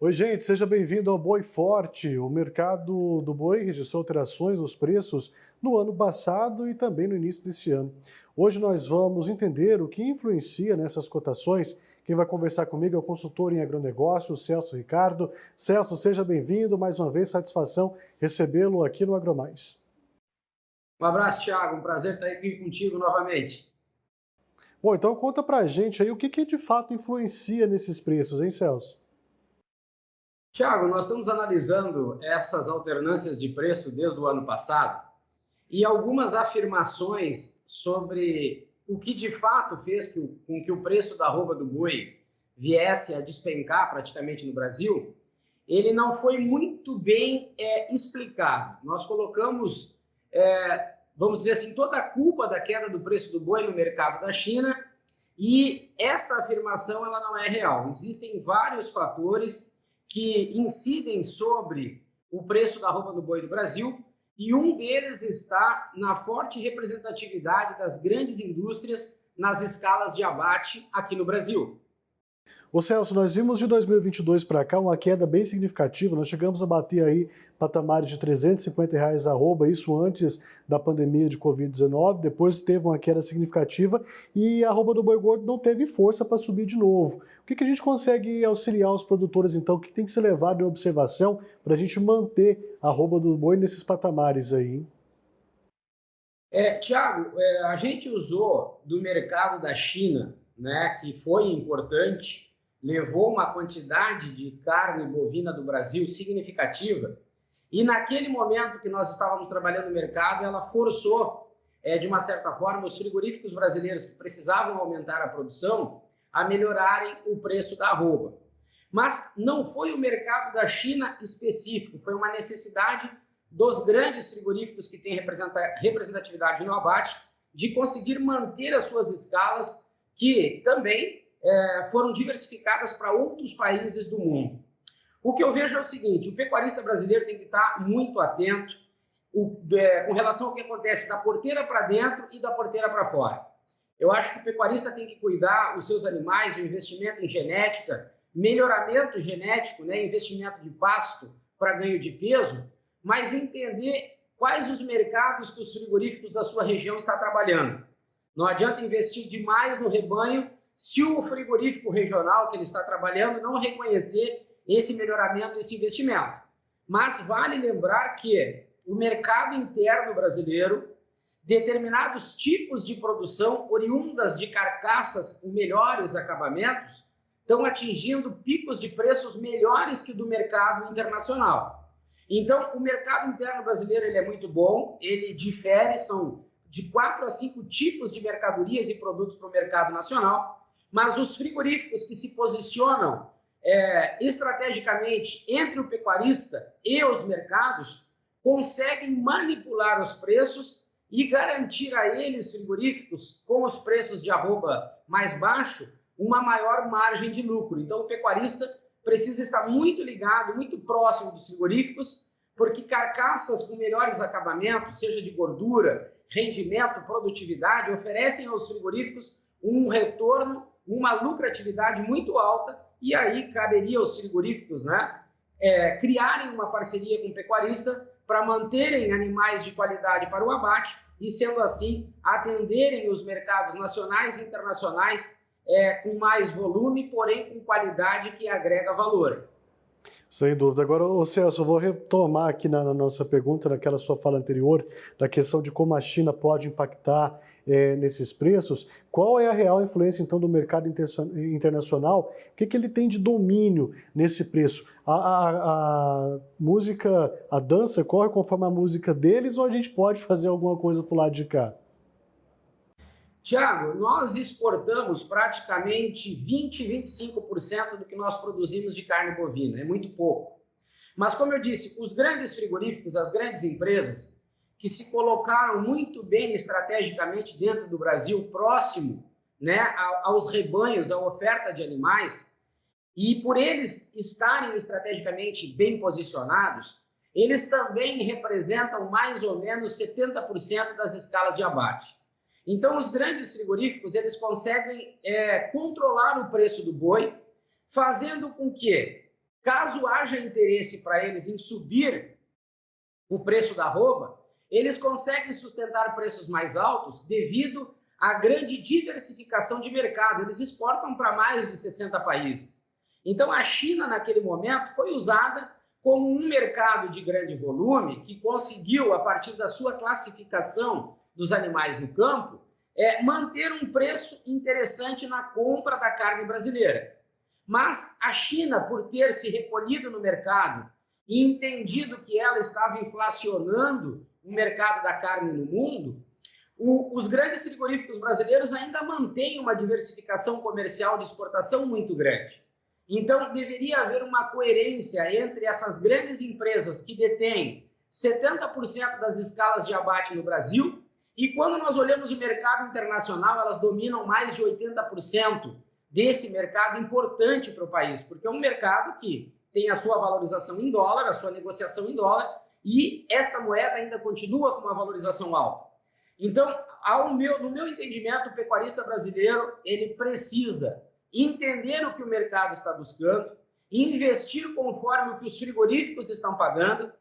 Oi, gente, seja bem-vindo ao Boi Forte. O mercado do boi registrou alterações nos preços no ano passado e também no início desse ano. Hoje nós vamos entender o que influencia nessas cotações. Quem vai conversar comigo é o consultor em agronegócio, Celso Ricardo. Celso, seja bem-vindo. Mais uma vez, satisfação recebê-lo aqui no AgroMais. Um abraço, Thiago. Um prazer estar aqui contigo novamente. Bom, então conta pra gente aí o que de fato influencia nesses preços, hein, Celso? Tiago, nós estamos analisando essas alternâncias de preço desde o ano passado e algumas afirmações sobre o que de fato fez com que o preço da arroba do boi viesse a despencar praticamente no Brasil, ele não foi muito bem explicado. Nós colocamos, vamos dizer assim, toda a culpa da queda do preço do boi no mercado da China e essa afirmação ela não é real. Existem vários fatores que incidem sobre o preço da arroba do boi do Brasil, e um deles está na forte representatividade das grandes indústrias nas escalas de abate aqui no Brasil. Ô Celso, nós vimos de 2022 para cá uma queda bem significativa, nós chegamos a bater aí patamares de R$ 350 a arroba, isso antes da pandemia de Covid-19, depois teve uma queda significativa e a arroba do boi gordo não teve força para subir de novo. O que a gente consegue auxiliar os produtores então, o que tem que ser levado em observação para a gente manter a arroba do boi nesses patamares aí, hein? Tiago, a gente usou do mercado da China, né, que foi importante, levou uma quantidade de carne bovina do Brasil significativa e naquele momento que nós estávamos trabalhando no mercado, ela forçou, de uma certa forma, os frigoríficos brasileiros que precisavam aumentar a produção a melhorarem o preço da arroba. Mas não foi o mercado da China específico, foi uma necessidade dos grandes frigoríficos que têm representatividade no abate de conseguir manter as suas escalas que também foram diversificadas para outros países do mundo. O que eu vejo é o seguinte, o pecuarista brasileiro tem que estar muito atento com relação ao que acontece da porteira para dentro e da porteira para fora. Eu acho que o pecuarista tem que cuidar dos seus animais, o investimento em genética, melhoramento genético, né, investimento de pasto para ganho de peso, mas entender quais os mercados que os frigoríficos da sua região estão trabalhando. Não adianta investir demais no rebanho se o frigorífico regional que ele está trabalhando não reconhecer esse melhoramento, esse investimento. Mas vale lembrar que o mercado interno brasileiro, determinados tipos de produção oriundas de carcaças com melhores acabamentos, estão atingindo picos de preços melhores que do mercado internacional. Então, o mercado interno brasileiro ele é muito bom, ele difere, são de 4 a 5 tipos de mercadorias e produtos para o mercado nacional, mas os frigoríficos que se posicionam estrategicamente entre o pecuarista e os mercados conseguem manipular os preços e garantir a eles, frigoríficos, com os preços de arroba mais baixo, uma maior margem de lucro. Então, o pecuarista precisa estar muito ligado, muito próximo dos frigoríficos, porque carcaças com melhores acabamentos, seja de gordura, rendimento, produtividade, oferecem aos frigoríficos um retorno, uma lucratividade muito alta, e aí caberia aos frigoríficos, né, criarem uma parceria com o pecuarista para manterem animais de qualidade para o abate e, sendo assim, atenderem os mercados nacionais e internacionais com mais volume, porém com qualidade que agrega valor. Sem dúvida. Agora, ô Celso, eu vou retomar aqui na nossa pergunta, naquela sua fala anterior, da questão de como a China pode impactar nesses preços. Qual é a real influência, então, do mercado internacional? O que ele tem de domínio nesse preço? A música, a dança corre conforme a música deles ou a gente pode fazer alguma coisa para o lado de cá? Tiago, nós exportamos praticamente 20, 25% do que nós produzimos de carne bovina, é muito pouco. Mas, como eu disse, os grandes frigoríficos, as grandes empresas, que se colocaram muito bem estrategicamente dentro do Brasil, próximo, né, aos rebanhos, à oferta de animais, e por eles estarem estrategicamente bem posicionados, eles também representam mais ou menos 70% das escalas de abate. Então, os grandes frigoríficos, eles conseguem controlar o preço do boi, fazendo com que caso haja interesse para eles em subir o preço da arroba, eles conseguem sustentar preços mais altos devido à grande diversificação de mercado. Eles exportam para mais de 60 países. Então, a China, naquele momento, foi usada como um mercado de grande volume que conseguiu, a partir da sua classificação dos animais no campo, manter um preço interessante na compra da carne brasileira. Mas a China, por ter se recolhido no mercado e entendido que ela estava inflacionando o mercado da carne no mundo, os grandes frigoríficos brasileiros ainda mantêm uma diversificação comercial de exportação muito grande. Então, deveria haver uma coerência entre essas grandes empresas que detêm 70% das escalas de abate no Brasil e, quando nós olhamos o mercado internacional, elas dominam mais de 80% desse mercado importante para o país, porque é um mercado que tem a sua valorização em dólar, a sua negociação em dólar, e esta moeda ainda continua com uma valorização alta. Então, no meu entendimento, o pecuarista brasileiro ele precisa entender o que o mercado está buscando, investir conforme o que os frigoríficos estão pagando,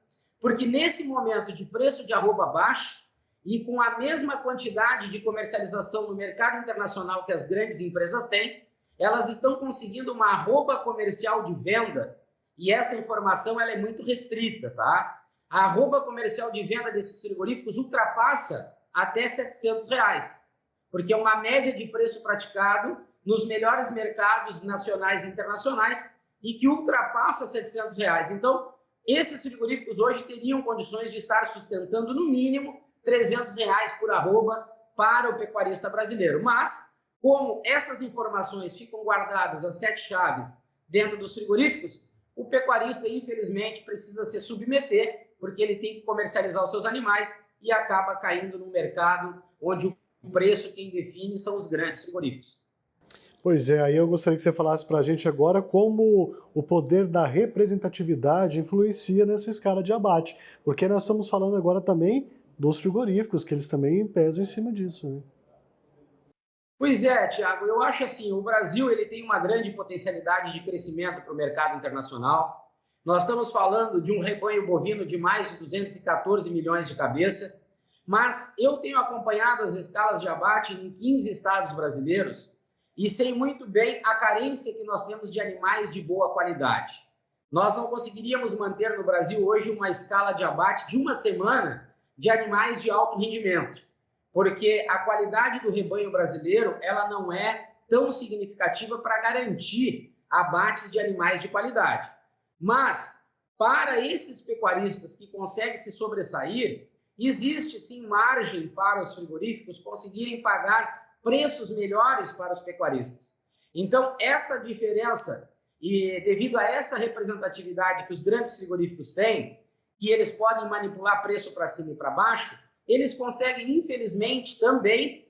porque nesse momento de preço de arroba baixo e com a mesma quantidade de comercialização no mercado internacional que as grandes empresas têm, elas estão conseguindo uma arroba comercial de venda, e essa informação ela é muito restrita, tá? A arroba comercial de venda desses frigoríficos ultrapassa até R$700, porque é uma média de preço praticado nos melhores mercados nacionais e internacionais e que ultrapassa R$700. Então, esses frigoríficos hoje teriam condições de estar sustentando no mínimo R$300 por arroba para o pecuarista brasileiro. Mas, como essas informações ficam guardadas às 7 chaves dentro dos frigoríficos, o pecuarista, infelizmente, precisa se submeter, porque ele tem que comercializar os seus animais e acaba caindo num mercado onde o preço quem define são os grandes frigoríficos. Pois é, aí eu gostaria que você falasse para a gente agora como o poder da representatividade influencia nessa escala de abate, porque nós estamos falando agora também dos frigoríficos, que eles também pesam em cima disso, né? Pois é, Thiago, eu acho assim, o Brasil ele tem uma grande potencialidade de crescimento para o mercado internacional. Nós estamos falando de um rebanho bovino de mais de 214 milhões de cabeça, mas eu tenho acompanhado as escalas de abate em 15 estados brasileiros e sei muito bem a carência que nós temos de animais de boa qualidade. Nós não conseguiríamos manter no Brasil hoje uma escala de abate de uma semana de animais de alto rendimento, porque a qualidade do rebanho brasileiro ela não é tão significativa para garantir abates de animais de qualidade. Mas, para esses pecuaristas que conseguem se sobressair, existe sim margem para os frigoríficos conseguirem pagar preços melhores para os pecuaristas. Então, essa diferença, e devido a essa representatividade que os grandes frigoríficos têm, que eles podem manipular preço para cima e para baixo, eles conseguem, infelizmente, também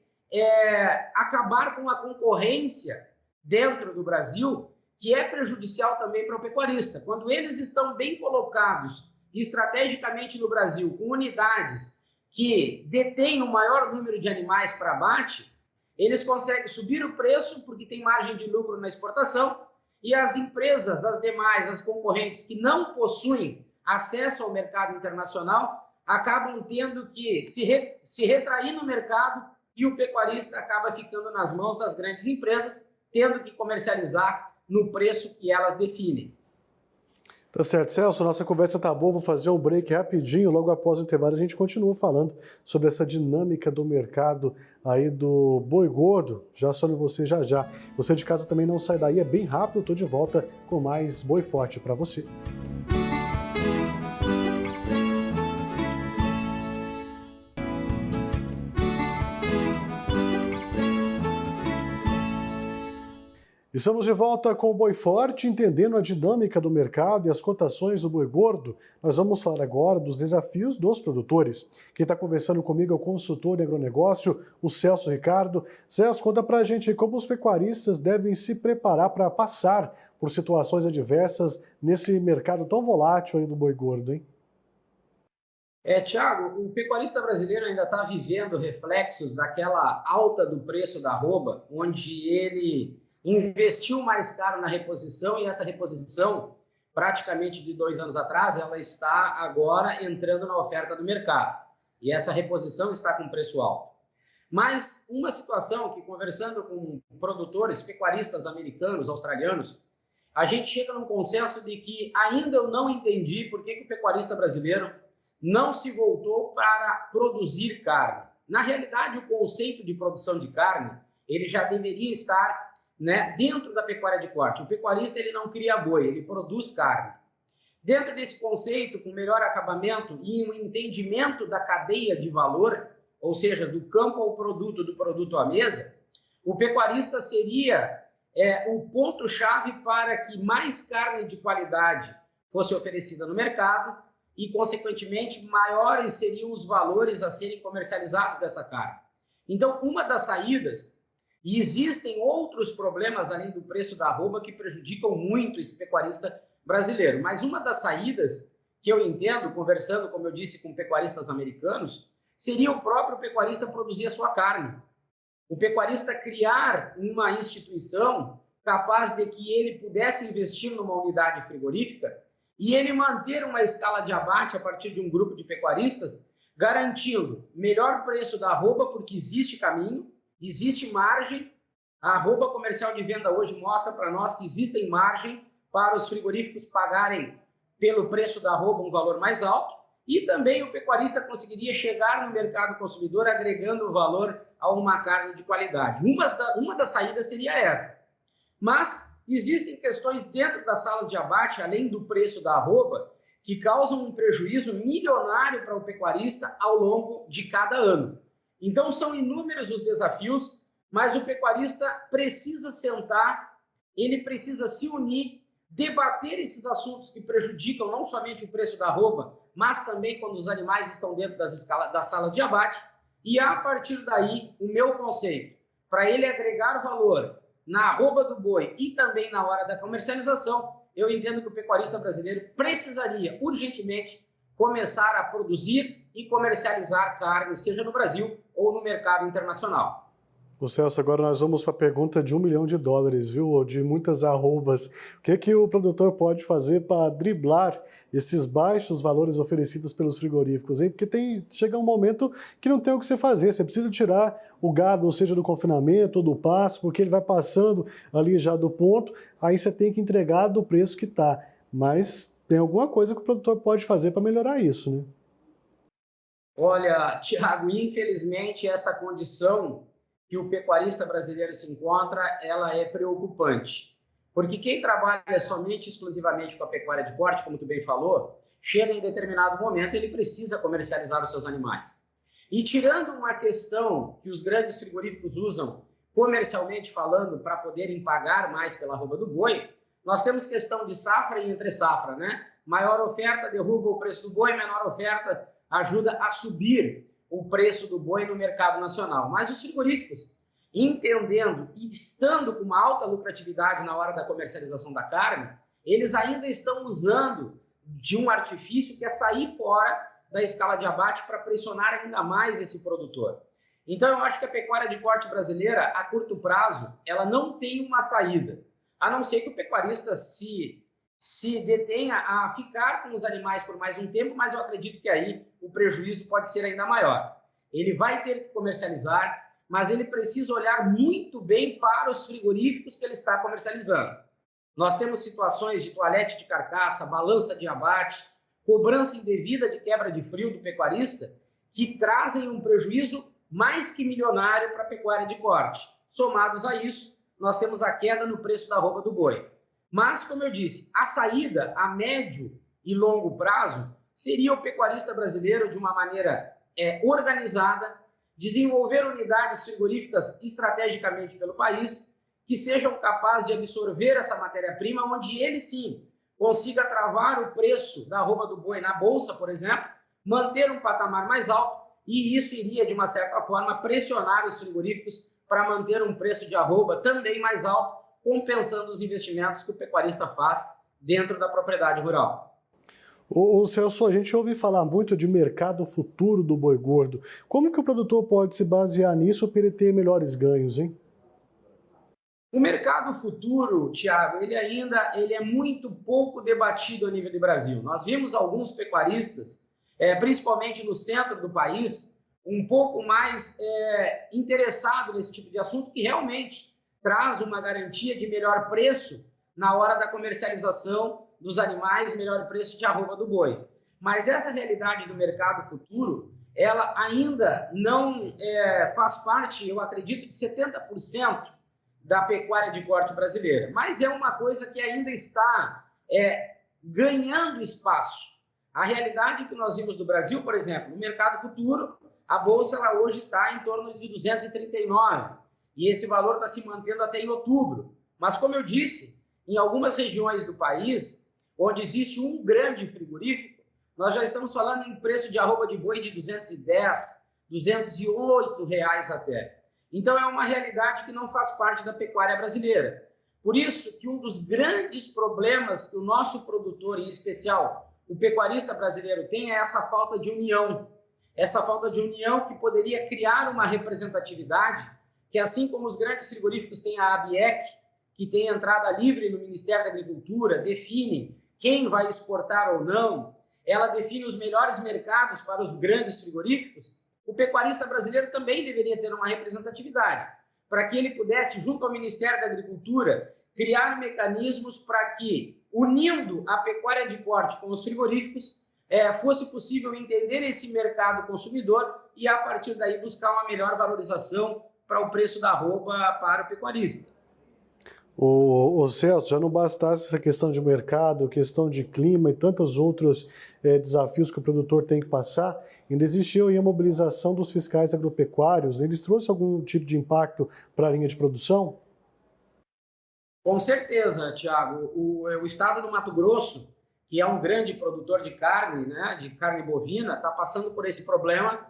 acabar com a concorrência dentro do Brasil, que é prejudicial também para o pecuarista. Quando eles estão bem colocados estrategicamente no Brasil, com unidades que detêm o maior número de animais para abate, eles conseguem subir o preço porque tem margem de lucro na exportação e as empresas, as demais, as concorrentes que não possuem acesso ao mercado internacional, acabam tendo que se retrair no mercado e o pecuarista acaba ficando nas mãos das grandes empresas, tendo que comercializar no preço que elas definem. Tá certo, Celso, nossa conversa tá boa, vou fazer um break rapidinho, logo após o intervalo a gente continua falando sobre essa dinâmica do mercado aí do boi gordo, já sobre você já. Você de casa também não sai daí, é bem rápido, eu tô de volta com mais Boi Forte para você. Estamos de volta com o Boi Forte, entendendo a dinâmica do mercado e as cotações do boi gordo. Nós vamos falar agora dos desafios dos produtores. Quem está conversando comigo é o consultor em agronegócio, o Celso Ricardo. Celso, conta pra gente como os pecuaristas devem se preparar para passar por situações adversas nesse mercado tão volátil aí do boi gordo, hein? Thiago, o pecuarista brasileiro ainda está vivendo reflexos daquela alta do preço da arroba, onde ele investiu mais caro na reposição e essa reposição praticamente de 2 anos atrás, ela está agora entrando na oferta do mercado. E essa reposição está com preço alto. Mas uma situação que, conversando com produtores, pecuaristas americanos, australianos, a gente chega num consenso de que ainda eu não entendi por que o pecuarista brasileiro não se voltou para produzir carne. Na realidade, o conceito de produção de carne, ele já deveria estar, né, dentro da pecuária de corte. O pecuarista ele não cria boi, ele produz carne. Dentro desse conceito, com melhor acabamento e um entendimento da cadeia de valor, ou seja, do campo ao produto, do produto à mesa, o pecuarista seria o ponto-chave para que mais carne de qualidade fosse oferecida no mercado e, consequentemente, maiores seriam os valores a serem comercializados dessa carne. Então, uma das saídas, e existem outros problemas além do preço da arroba que prejudicam muito esse pecuarista brasileiro, mas uma das saídas que eu entendo, conversando, como eu disse, com pecuaristas americanos, seria o próprio pecuarista produzir a sua carne. O pecuarista criar uma instituição capaz de que ele pudesse investir numa unidade frigorífica e ele manter uma escala de abate a partir de um grupo de pecuaristas, garantindo melhor preço da arroba, porque existe caminho, existe margem. A arroba comercial de venda hoje mostra para nós que existem margem para os frigoríficos pagarem pelo preço da arroba um valor mais alto, e também o pecuarista conseguiria chegar no mercado consumidor agregando valor a uma carne de qualidade. Uma das saídas seria essa. Mas existem questões dentro das salas de abate, além do preço da arroba, que causam um prejuízo milionário para o pecuarista ao longo de cada ano. Então são inúmeros os desafios, mas o pecuarista precisa sentar, ele precisa se unir, debater esses assuntos que prejudicam não somente o preço da arroba, mas também quando os animais estão dentro das salas de abate, e a partir daí, o meu conceito, para ele agregar valor na arroba do boi e também na hora da comercialização, eu entendo que o pecuarista brasileiro precisaria urgentemente começar a produzir e comercializar carne, seja no Brasil ou no mercado internacional. Ô Celso, agora nós vamos para a pergunta de $1 milhão, viu? Ou de muitas arrobas. O que o produtor pode fazer para driblar esses baixos valores oferecidos pelos frigoríficos, hein? Porque chega um momento que não tem o que você fazer. Você precisa tirar o gado, ou seja, do confinamento ou do pasto, porque ele vai passando ali já do ponto, aí você tem que entregar do preço que está. Mas tem alguma coisa que o produtor pode fazer para melhorar isso, né? Olha, Thiago, infelizmente essa condição que o pecuarista brasileiro se encontra, ela é preocupante. Porque quem trabalha somente, exclusivamente com a pecuária de corte, como tu bem falou, chega em determinado momento, ele precisa comercializar os seus animais. E tirando uma questão que os grandes frigoríficos usam, comercialmente falando, para poderem pagar mais pela arroba do boi, nós temos questão de safra e entre safra, né? Maior oferta derruba o preço do boi, menor oferta ajuda a subir o preço do boi no mercado nacional. Mas os frigoríficos, entendendo e estando com uma alta lucratividade na hora da comercialização da carne, eles ainda estão usando de um artifício que é sair fora da escala de abate para pressionar ainda mais esse produtor. Então eu acho que a pecuária de corte brasileira, a curto prazo, ela não tem uma saída, a não ser que o pecuarista se detenha a ficar com os animais por mais um tempo, mas eu acredito que aí o prejuízo pode ser ainda maior. Ele vai ter que comercializar, mas ele precisa olhar muito bem para os frigoríficos que ele está comercializando. Nós temos situações de toalete de carcaça, balança de abate, cobrança indevida de quebra de frio do pecuarista, que trazem um prejuízo mais que milionário para a pecuária de corte. Somados a isso, nós temos a queda no preço da arroba do boi. Mas, como eu disse, a saída a médio e longo prazo seria o pecuarista brasileiro, de uma maneira organizada, desenvolver unidades frigoríficas estrategicamente pelo país, que sejam capazes de absorver essa matéria-prima, onde ele sim consiga travar o preço da arroba do boi na bolsa, por exemplo, manter um patamar mais alto, e isso iria, de uma certa forma, pressionar os frigoríficos para manter um preço de arroba também mais alto, compensando os investimentos que o pecuarista faz dentro da propriedade rural. Ô Celso, a gente ouve falar muito de mercado futuro do boi gordo. Como que o produtor pode se basear nisso para ele ter melhores ganhos, hein? O mercado futuro, Tiago, ele é muito pouco debatido a nível do Brasil. Nós vimos alguns pecuaristas, principalmente no centro do país, um pouco mais interessado nesse tipo de assunto, que realmente traz uma garantia de melhor preço na hora da comercialização dos animais, melhor preço de arroba do boi. Mas essa realidade do mercado futuro, ela ainda não faz parte, eu acredito, de 70% da pecuária de corte brasileira. Mas é uma coisa que ainda está ganhando espaço. A realidade que nós vimos do Brasil, por exemplo, no mercado futuro, a bolsa ela hoje está em torno de 239, e esse valor está se mantendo até em outubro. Mas, como eu disse, em algumas regiões do país, onde existe um grande frigorífico, nós já estamos falando em preço de arroba de boi de 210, R$ 208 até. Então, é uma realidade que não faz parte da pecuária brasileira. Por isso que um dos grandes problemas que o nosso produtor, em especial o pecuarista brasileiro, tem é essa falta de união. Essa falta de união que poderia criar uma representatividade, que assim como os grandes frigoríficos têm a ABIEC, que tem entrada livre no Ministério da Agricultura, define quem vai exportar ou não, ela define os melhores mercados para os grandes frigoríficos, o pecuarista brasileiro também deveria ter uma representatividade, para que ele pudesse, junto ao Ministério da Agricultura, criar mecanismos para que, unindo a pecuária de corte com os frigoríficos, fosse possível entender esse mercado consumidor e, a partir daí, buscar uma melhor valorização para o preço da arroba para o pecuarista. O Celso, já não bastasse essa questão de mercado, questão de clima e tantos outros desafios que o produtor tem que passar, ainda existiu aí a mobilização dos fiscais agropecuários. Eles trouxeram algum tipo de impacto para a linha de produção? Com certeza, Tiago. O estado do Mato Grosso, que é um grande produtor de carne, né, de carne bovina, está passando por esse problema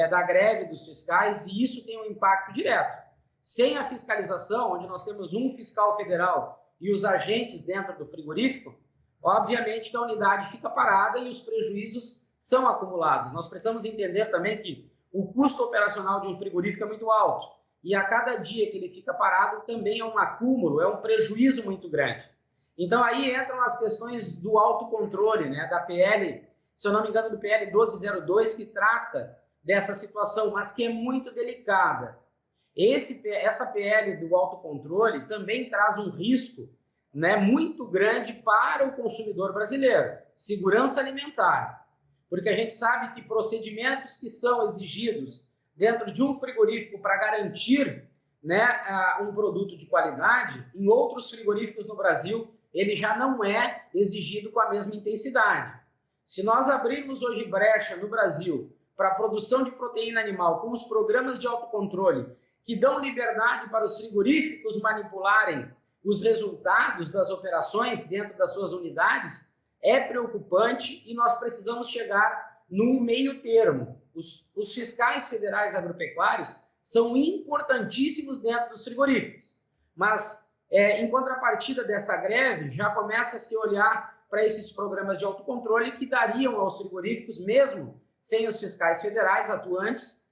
da greve dos fiscais, e isso tem um impacto direto. Sem a fiscalização, onde nós temos um fiscal federal e os agentes dentro do frigorífico, obviamente que a unidade fica parada e os prejuízos são acumulados. Nós precisamos entender também que o custo operacional de um frigorífico é muito alto, e a cada dia que ele fica parado também é um acúmulo, é um prejuízo muito grande. Então aí entram as questões do autocontrole, né, da PL, se eu não me engano, do PL 1202, que trata dessa situação, mas que é muito delicada. Essa PL do autocontrole também traz um risco, né, muito grande para o consumidor brasileiro, segurança alimentar, porque a gente sabe que procedimentos que são exigidos dentro de um frigorífico para garantir, né, um produto de qualidade, em outros frigoríficos no Brasil, ele já não é exigido com a mesma intensidade. Se nós abrirmos hoje brecha no Brasil para a produção de proteína animal com os programas de autocontrole que dão liberdade para os frigoríficos manipularem os resultados das operações dentro das suas unidades, é preocupante e nós precisamos chegar num meio termo. Os fiscais federais agropecuários são importantíssimos dentro dos frigoríficos, mas em contrapartida dessa greve, já começa a se olhar para esses programas de autocontrole que dariam aos frigoríficos, mesmo sem os fiscais federais atuantes,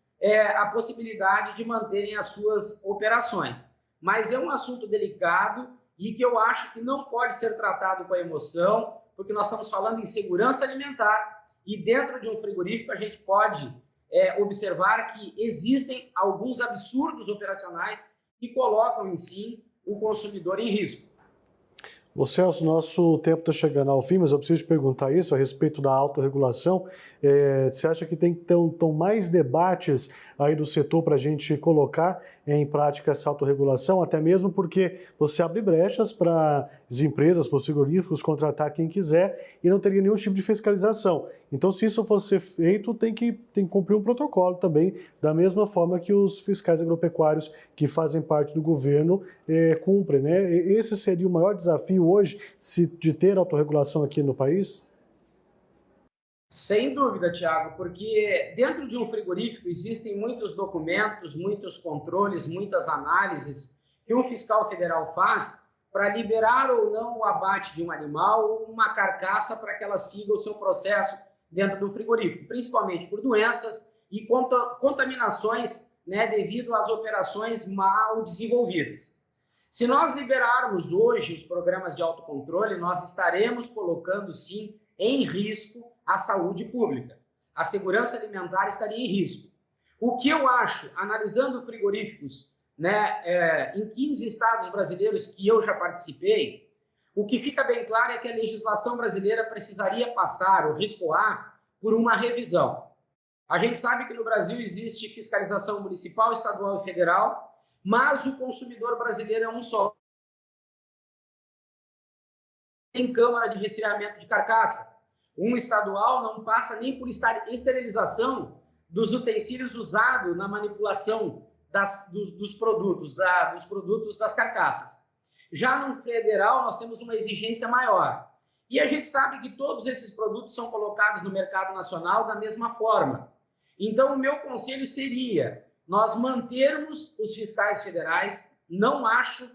a possibilidade de manterem as suas operações. Mas é um assunto delicado e que eu acho que não pode ser tratado com a emoção, porque nós estamos falando em segurança alimentar e dentro de um frigorífico a gente pode observar que existem alguns absurdos operacionais que colocam, em si, o consumidor em risco. Ô Celso, nosso tempo está chegando ao fim, mas eu preciso te perguntar isso a respeito da autorregulação. Você acha que tem que ter mais debates aí do setor para a gente colocar em prática essa autorregulação, até mesmo porque você abre brechas para as empresas, para os frigoríficos contratar quem quiser e não teria nenhum tipo de fiscalização. Então, se isso fosse ser feito, tem que cumprir um protocolo também, da mesma forma que os fiscais agropecuários que fazem parte do governo cumprem, né? Esse seria o maior desafio hoje de ter autorregulação aqui no país? Sem dúvida, Tiago, porque dentro de um frigorífico existem muitos documentos, muitos controles, muitas análises que um fiscal federal faz para liberar ou não o abate de um animal ou uma carcaça para que ela siga o seu processo dentro do frigorífico, principalmente por doenças e contaminações, né, devido às operações mal desenvolvidas. Se nós liberarmos hoje os programas de autocontrole, nós estaremos colocando, sim, em risco a saúde pública. A segurança alimentar estaria em risco. O que eu acho, analisando frigoríficos, né, em 15 estados brasileiros que eu já participei, o que fica bem claro é que a legislação brasileira precisaria passar, o risco A, por uma revisão. A gente sabe que no Brasil existe fiscalização municipal, estadual e federal, mas o consumidor brasileiro é um só. Tem câmara de resfriamento de carcaça. Um estadual não passa nem por esterilização dos utensílios usados na manipulação dos produtos das carcaças. Já no federal, nós temos uma exigência maior. E a gente sabe que todos esses produtos são colocados no mercado nacional da mesma forma. Então, o meu conselho seria nós mantermos os fiscais federais. Não acho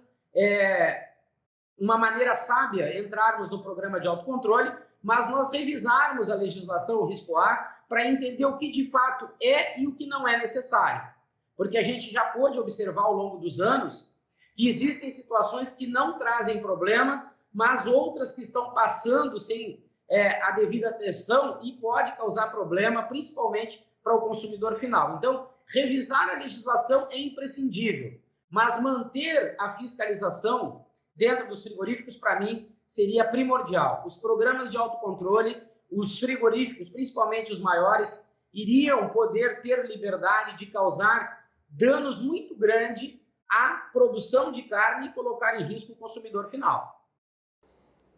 uma maneira sábia entrarmos no programa de autocontrole, mas nós revisarmos a legislação, o risco A, para entender o que de fato é e o que não é necessário. Porque a gente já pôde observar ao longo dos anos que existem situações que não trazem problemas, mas outras que estão passando sem a devida atenção e pode causar problema, principalmente para o consumidor final. Então, revisar a legislação é imprescindível, mas manter a fiscalização dentro dos frigoríficos, para mim, seria primordial. Os programas de autocontrole, os frigoríficos, principalmente os maiores, iriam poder ter liberdade de causar danos muito grandes à produção de carne e colocar em risco o consumidor final.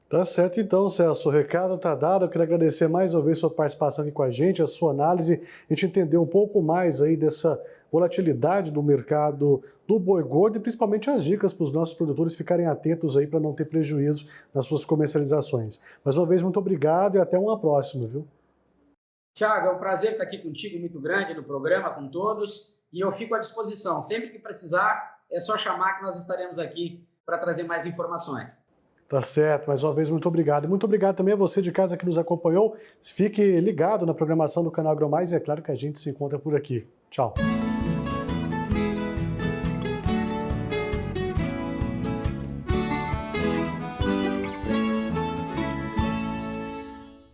Tá certo então, Celso, o recado está dado. Eu quero agradecer mais uma vez sua participação aqui com a gente, a sua análise, a gente entender um pouco mais aí dessa volatilidade do mercado do boi gordo e principalmente as dicas para os nossos produtores ficarem atentos aí para não ter prejuízo nas suas comercializações. Mais uma vez, muito obrigado e até uma próxima, viu? Tiago, é um prazer estar aqui contigo, muito grande no programa, com todos, e eu fico à disposição. Sempre que precisar, é só chamar que nós estaremos aqui para trazer mais informações. Tá certo, mais uma vez, muito obrigado. E muito obrigado também a você de casa que nos acompanhou. Fique ligado na programação do canal AgroMais e é claro que a gente se encontra por aqui. Tchau.